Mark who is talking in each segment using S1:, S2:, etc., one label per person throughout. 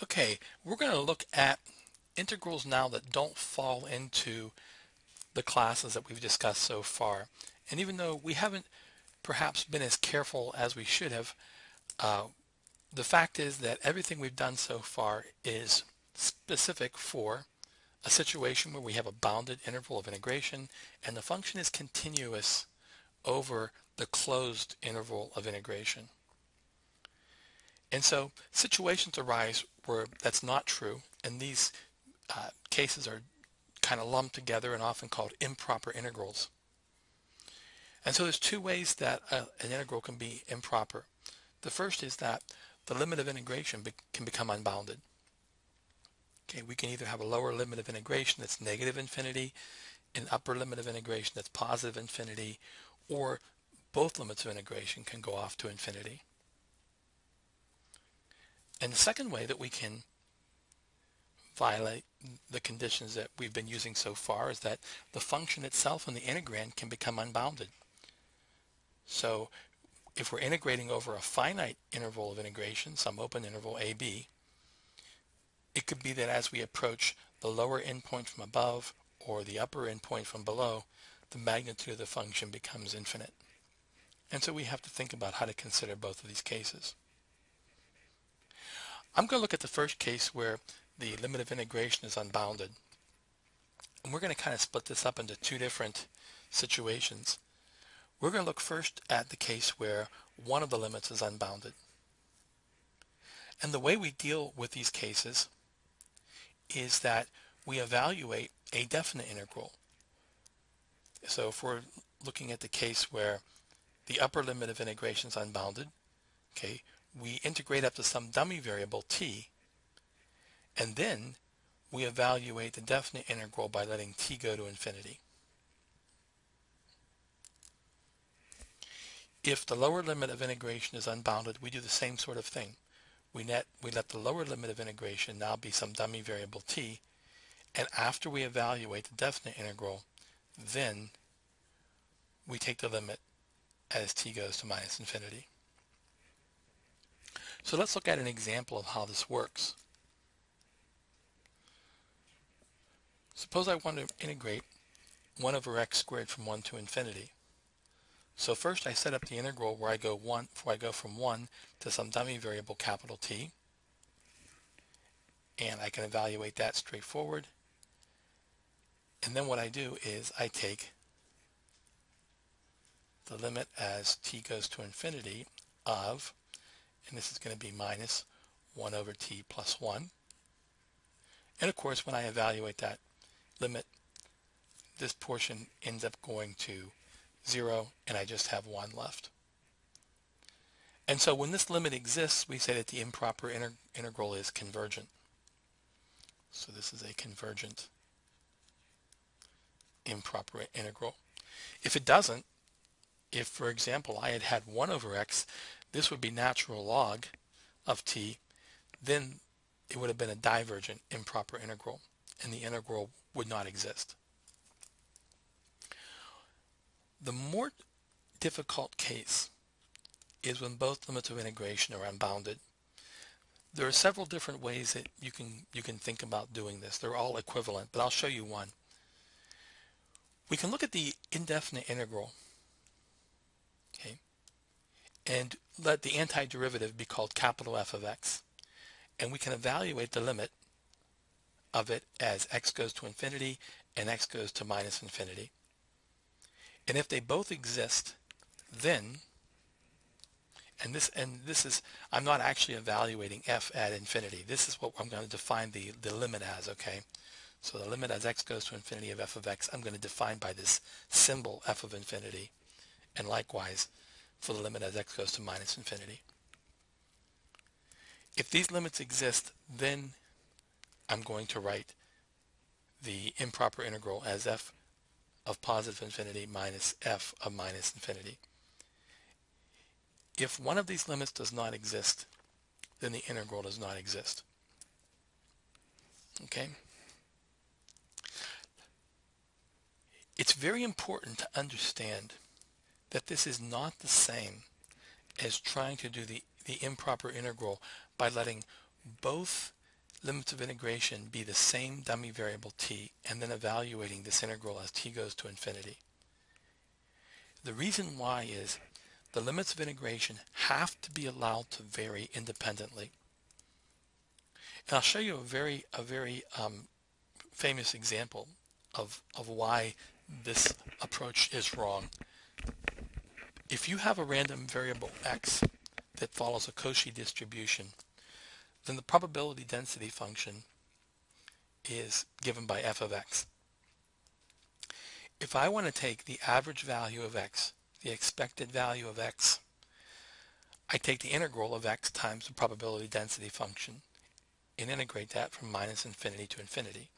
S1: Okay, we're going to look at integrals now that don't fall into the classes that we've discussed so far. And even though we haven't perhaps been as careful as we should have, uh, the fact is that everything we've done so far is specific for a situation where we have a bounded interval of integration and the function is continuous over the closed interval of integration. And so situations arise where that's not true, and these cases are kind of lumped together and often called improper integrals. And so there's two ways that an integral can be improper. The first is that the limit of integration can become unbounded. Okay, we can either have a lower limit of integration that's negative infinity, an upper limit of integration that's positive infinity, or both limits of integration can go off to infinity. And the second way that we can violate the conditions that we've been using so far is that the function itself in the integrand can become unbounded. So if we're integrating over a finite interval of integration, some open interval AB, it could be that as we approach the lower endpoint from above or the upper endpoint from below, the magnitude of the function becomes infinite. And so we have to think about how to consider both of these cases. I'm going to look at the first case where the limit of integration is unbounded. And we're going to kind of split this up into two different situations. We're going to look first at the case where one of the limits is unbounded. And the way we deal with these cases is that we evaluate a definite integral. So if we're looking at the case where the upper limit of integration is unbounded, okay, we integrate up to some dummy variable t, and then we evaluate the definite integral by letting t go to infinity. If the lower limit of integration is unbounded, we do the same sort of thing. We let the lower limit of integration now be some dummy variable t, and after we evaluate the definite integral, then we take the limit as t goes to minus infinity. So let's look at an example of how this works. Suppose I want to integrate 1 over x squared from 1 to infinity. So first I set up the integral where I go from 1 to some dummy variable capital T, and I can evaluate that straightforward. And then what I do is I take the limit as t goes to infinity of, and this is going to be minus 1 over t plus 1. And of course, when I evaluate that limit, this portion ends up going to 0, and I just have 1 left. And so when this limit exists, we say that the improper integral is convergent. So this is a convergent improper integral. If it doesn't, if, for example, I had 1 over x, this would be natural log of t, then it would have been a divergent improper integral, and the integral would not exist. The more difficult case is when both limits of integration are unbounded. There are several different ways that you can think about doing this. They're all equivalent, but I'll show you one. We can look at the indefinite integral, okay, and let the antiderivative be called capital F of x. And we can evaluate the limit of it as x goes to infinity and x goes to minus infinity. And if they both exist, then, and this is, I'm not actually evaluating f at infinity. This is what I'm going to define the limit as, okay? So the limit as x goes to infinity of f of x, I'm going to define by this symbol f of infinity. And likewise, for the limit as x goes to minus infinity. If these limits exist, then I'm going to write the improper integral as f of positive infinity minus f of minus infinity. If one of these limits does not exist, then the integral does not exist. Okay? It's very important to understand that this is not the same as trying to do the improper integral by letting both limits of integration be the same dummy variable t, and then evaluating this integral as t goes to infinity. The reason why is the limits of integration have to be allowed to vary independently. And I'll show you a very famous example of why this approach is wrong. If you have a random variable x that follows a Cauchy distribution, then the probability density function is given by f of x. If I want to take the average value of x, the expected value of x, I take the integral of x times the probability density function and integrate that from minus infinity to infinity.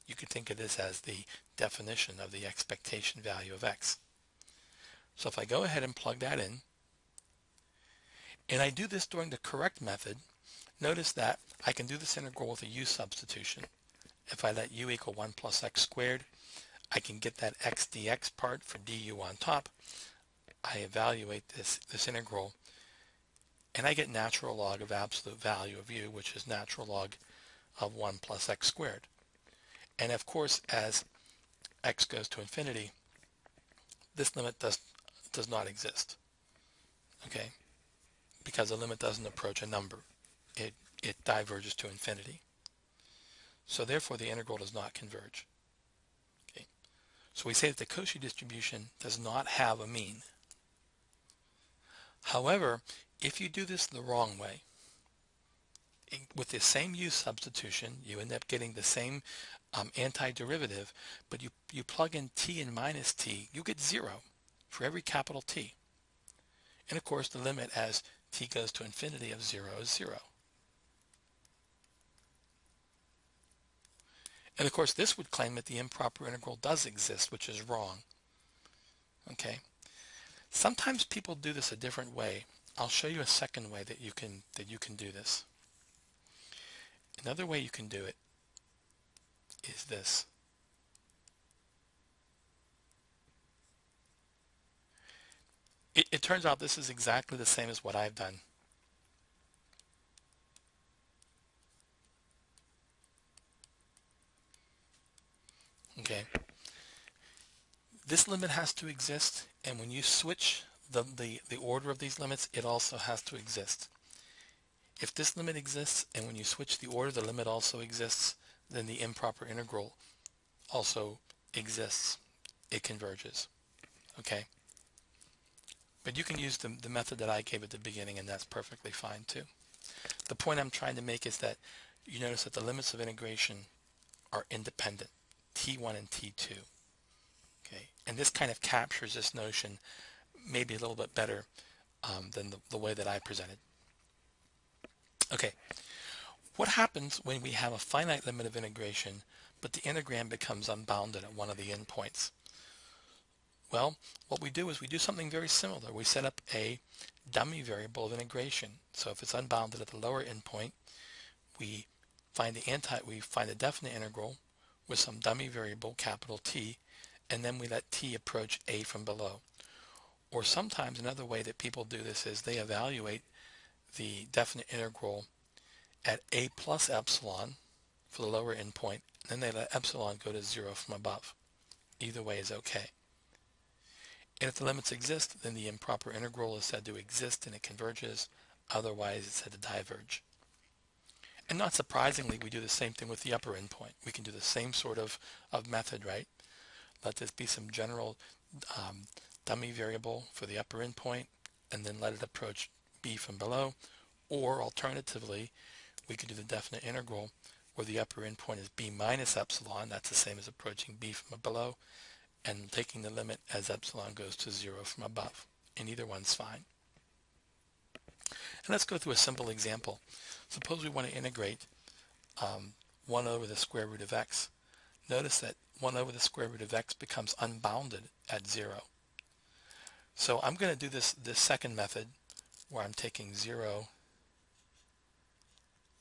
S1: You could think of this as the definition of the expectation value of x. So if I go ahead and plug that in, and I do this during the correct method, notice that I can do this integral with a u substitution. If I let u equal 1 plus x squared, I can get that x dx part for du on top. I evaluate this integral, and I get natural log of absolute value of u, which is natural log of 1 plus x squared. And of course, as x goes to infinity, this limit does not exist, okay? Because the limit doesn't approach a number. It diverges to infinity. So therefore, the integral does not converge. Okay? So we say that the Cauchy distribution does not have a mean. However, if you do this the wrong way, with the same u substitution, you end up getting the same antiderivative, but you plug in t and minus t, you get 0 for every capital T. And of course, the limit as t goes to infinity of 0 is 0. And of course, this would claim that the improper integral does exist, which is wrong. Okay. Sometimes people do this a different way. I'll show you a second way that you can do this. Another way you can do it is this. It turns out this is exactly the same as what I've done. Okay. This limit has to exist, and when you switch the order of these limits, it also has to exist. If this limit exists, and when you switch the order, the limit also exists, then the improper integral also exists. It converges. Okay? But you can use the method that I gave at the beginning, and that's perfectly fine too. The point I'm trying to make is that you notice that the limits of integration are independent, T1 and T2. Okay? And this kind of captures this notion maybe a little bit better than the way that I presented. Okay, what happens when we have a finite limit of integration, but the integrand becomes unbounded at one of the endpoints? Well, what we do is we do something very similar. We set up a dummy variable of integration. So if it's unbounded at the lower endpoint, we find the definite integral with some dummy variable, capital T, and then we let t approach a from below. Or sometimes another way that people do this is they evaluate the definite integral at a plus epsilon for the lower endpoint, and then they let epsilon go to 0 from above. Either way is okay. And if the limits exist, then the improper integral is said to exist and it converges. Otherwise, it's said to diverge. And not surprisingly, we do the same thing with the upper endpoint. We can do the same sort of method, right? Let this be some general dummy variable for the upper endpoint, and then let it approach b from below. Or alternatively, we could do the definite integral where the upper endpoint is b minus epsilon. That's the same as approaching b from below, and taking the limit as epsilon goes to 0 from above. And either one's fine. And let's go through a simple example. Suppose we want to integrate 1 over the square root of x. Notice that 1 over the square root of x becomes unbounded at 0. So I'm going to do this second method where I'm taking 0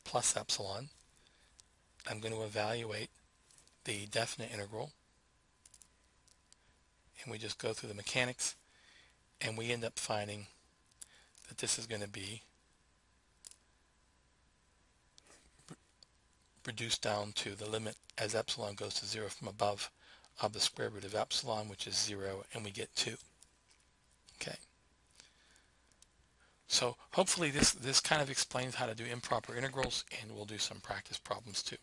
S1: plus epsilon. I'm going to evaluate the definite integral. And we just go through the mechanics, and we end up finding that this is going to be reduced down to the limit as epsilon goes to 0 from above of the square root of epsilon, which is 0, and we get 2. Okay. So hopefully this kind of explains how to do improper integrals, and we'll do some practice problems too.